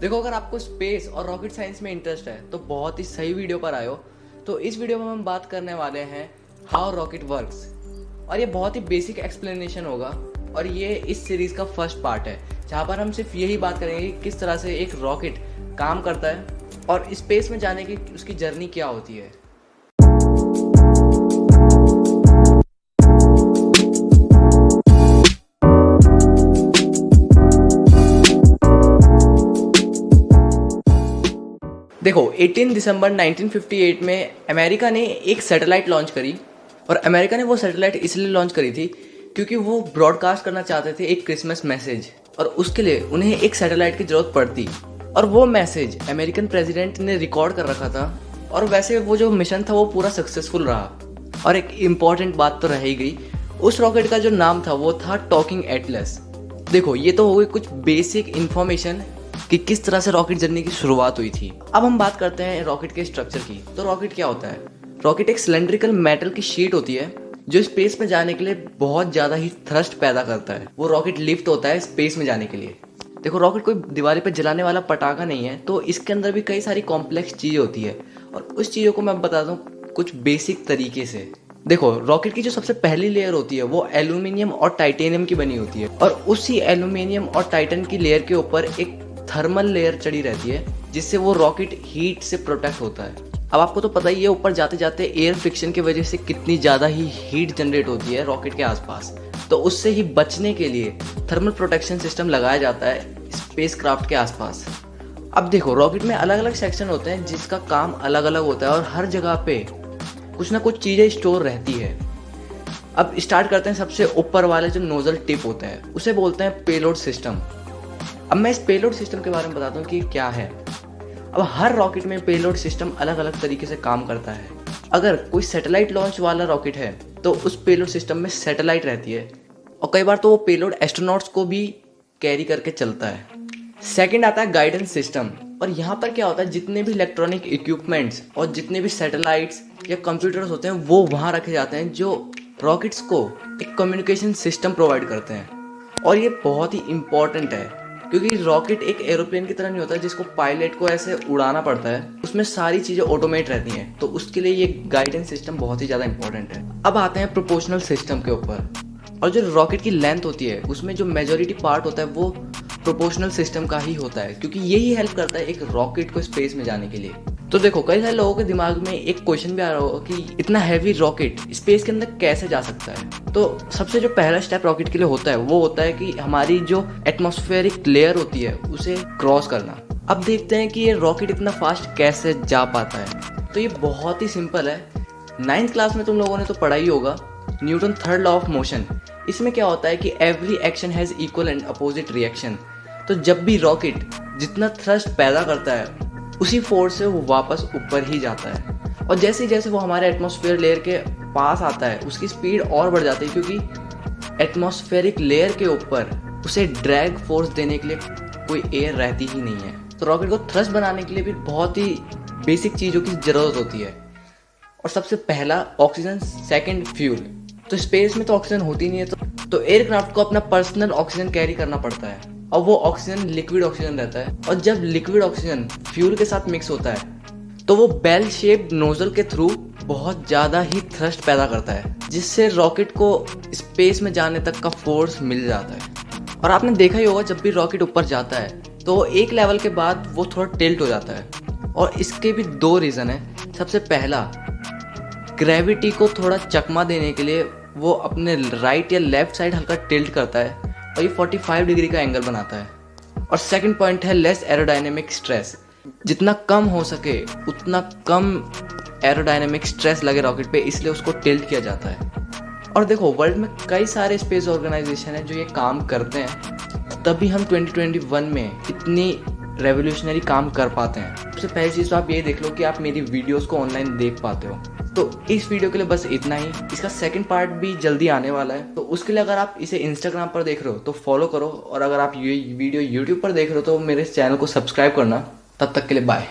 देखो, अगर आपको स्पेस और रॉकेट साइंस में इंटरेस्ट है तो बहुत ही सही वीडियो पर आयो। तो इस वीडियो में हम बात करने वाले हैं हाउ रॉकेट वर्क्स, और ये बहुत ही बेसिक एक्सप्लेनेशन होगा। और ये इस सीरीज़ का फर्स्ट पार्ट है जहाँ पर हम सिर्फ यही बात करेंगे कि किस तरह से एक रॉकेट काम करता है और स्पेस में जाने की उसकी जर्नी क्या होती है। देखो, 18 दिसंबर 1958 में अमेरिका ने एक सैटेलाइट लॉन्च करी। और अमेरिका ने वो सैटेलाइट इसलिए लॉन्च करी थी क्योंकि वो ब्रॉडकास्ट करना चाहते थे एक क्रिसमस मैसेज, और उसके लिए उन्हें एक सैटेलाइट की ज़रूरत पड़ती। और वो मैसेज अमेरिकन प्रेसिडेंट ने रिकॉर्ड कर रखा था। और वैसे वो जो मिशन था वो पूरा सक्सेसफुल रहा। और एक इम्पॉर्टेंट बात तो रह ही गई, उस रॉकेट का जो नाम था वो था टॉकिंग एटलस। देखो, ये तो हो गई कुछ बेसिक इन्फॉर्मेशन कि किस तरह से रॉकेट जर्नी की शुरुआत हुई थी। अब हम बात करते हैं रॉकेट के स्ट्रक्चर की। तो रॉकेट क्या होता है? रॉकेट एक सिलेंड्रिकल मेटल की शीट होती है जो स्पेस में जाने के लिए बहुत ज़्यादा ही थ्रस्ट पैदा करता है। वो रॉकेट लिफ्ट होता है स्पेस में जाने के लिए। देखो, रॉकेट कोई दीवार पे जलाने वाला पटाखा नहीं है, तो इसके अंदर भी कई सारी कॉम्प्लेक्स चीज़ें होती है। और उस चीज़ों को मैं बताता हूँ कुछ बेसिक तरीके से। देखो, रॉकेट की जो सबसे पहली लेयर होती है वो एल्यूमिनियम और टाइटेनियम की बनी होती है। और उसी एल्यूमिनियम और टाइटन की लेयर के ऊपर एक थर्मल लेयर चढ़ी रहती है जिससे वो रॉकेट हीट से प्रोटेक्ट होता है। अब आपको तो पता ही है, ऊपर जाते जाते एयर फ्रिक्शन की वजह से कितनी ज़्यादा ही हीट जनरेट होती है रॉकेट के आसपास। तो उससे ही बचने के लिए थर्मल प्रोटेक्शन सिस्टम लगाया जाता है स्पेसक्राफ्ट के आसपास। अब देखो, रॉकेट में अलग अलग सेक्शन होते हैं जिसका काम अलग अलग होता है और हर जगह पे कुछ ना कुछ चीज़ें स्टोर रहती है। अब स्टार्ट करते हैं सबसे ऊपर वाले जो नोजल टिप होता है, उसे बोलते हैं पेलोड सिस्टम। अब मैं इस पेलोड सिस्टम के बारे में बताता हूँ कि क्या है। अब हर रॉकेट में पेलोड सिस्टम अलग अलग तरीके से काम करता है। अगर कोई सैटेलाइट लॉन्च वाला रॉकेट है तो उस पेलोड सिस्टम में सैटेलाइट रहती है, और कई बार तो वो पेलोड एस्ट्रोनॉट्स को भी कैरी करके चलता है। सेकंड आता है गाइडेंस सिस्टम। और यहाँ पर क्या होता है, जितने भी इलेक्ट्रॉनिक इक्विपमेंट्स और जितने भी सैटेलाइट्स या कंप्यूटर्स होते हैं वो वहाँ रखे जाते हैं जो रॉकेट्स को एक कम्युनिकेशन सिस्टम प्रोवाइड करते हैं। और ये बहुत ही इम्पॉर्टेंट है क्योंकि रॉकेट एक एरोप्लेन की तरह नहीं होता जिसको पायलट को ऐसे उड़ाना पड़ता है। उसमें सारी चीज़ें ऑटोमेट रहती हैं, तो उसके लिए ये गाइडेंस सिस्टम बहुत ही ज़्यादा इंपॉर्टेंट है। अब आते हैं प्रोपोर्शनल सिस्टम के ऊपर। और जो रॉकेट की लेंथ होती है उसमें जो मेजॉरिटी पार्ट होता है वो प्रोपोर्शनल सिस्टम का ही होता है, क्योंकि यही हेल्प करता है एक रॉकेट को स्पेस में जाने के लिए। तो देखो, कई सारे लोगों के दिमाग में एक क्वेश्चन भी आ रहा होगा कि इतना हैवी रॉकेट स्पेस के अंदर कैसे जा सकता है। तो सबसे जो पहला स्टेप रॉकेट के लिए होता है वो होता है कि हमारी जो एटमॉस्फेरिक लेयर होती है उसे क्रॉस करना। अब देखते हैं कि ये रॉकेट इतना फास्ट कैसे जा पाता है। तो ये बहुत ही सिंपल है। 9th क्लास में तुम लोगों ने तो पढ़ा ही होगा Newton third law of motion. इसमें क्या होता है कि every action has equal and opposite reaction. तो जब भी रॉकेट जितना थ्रस्ट पैदा करता है उसी फोर्स से वो वापस ऊपर ही जाता है। और जैसे जैसे वो हमारे एटमॉस्फेयर लेयर के पास आता है उसकी स्पीड और बढ़ जाती है, क्योंकि एटमॉस्फेरिक लेयर के ऊपर उसे ड्रैग फोर्स देने के लिए कोई एयर रहती ही नहीं है। तो रॉकेट को थ्रस्ट बनाने के लिए भी बहुत ही बेसिक चीज़ों की ज़रूरत होती है। और सबसे पहला ऑक्सीजन, सेकंड फ्यूल। तो स्पेस में तो ऑक्सीजन होती नहीं है, तो एयरक्राफ्ट को अपना पर्सनल ऑक्सीजन कैरी करना पड़ता है। और वो ऑक्सीजन लिक्विड ऑक्सीजन रहता है। और जब लिक्विड ऑक्सीजन फ्यूल के साथ मिक्स होता है तो वो बेल शेप्ड नोजल के थ्रू बहुत ज़्यादा ही थ्रस्ट पैदा करता है, जिससे रॉकेट को स्पेस में जाने तक का फोर्स मिल जाता है। और आपने देखा ही होगा, जब भी रॉकेट ऊपर जाता है तो एक लेवल के बाद वो थोड़ा टिल्ट हो जाता है। और इसके भी दो रीज़न है। सबसे पहला, ग्रेविटी को थोड़ा चकमा देने के लिए वो अपने राइट या लेफ्ट साइड हल्का टिल्ट करता है और ये 45 डिग्री का एंगल बनाता है। और सेकंड पॉइंट है लेस एरोडायनेमिक स्ट्रेस। जितना कम हो सके उतना कम एरोडायनेमिक स्ट्रेस लगे रॉकेट पे, इसलिए उसको टिल्ट किया जाता है। और देखो, वर्ल्ड में कई सारे स्पेस ऑर्गेनाइजेशन हैं जो ये काम करते हैं, तभी हम 2021 में इतनी रेवोल्यूशनरी काम कर पाते हैं। सबसे पहली चीज़ तो आप ये देख लो कि आप मेरी वीडियोस को ऑनलाइन देख पाते हो। तो इस वीडियो के लिए बस इतना ही। इसका सेकंड पार्ट भी जल्दी आने वाला है, तो उसके लिए अगर आप इसे इंस्टाग्राम पर देख रहे हो तो फॉलो करो, और अगर आप ये वीडियो यूट्यूब पर देख रहे हो तो मेरे चैनल को सब्सक्राइब करना। तब तक के लिए बाय।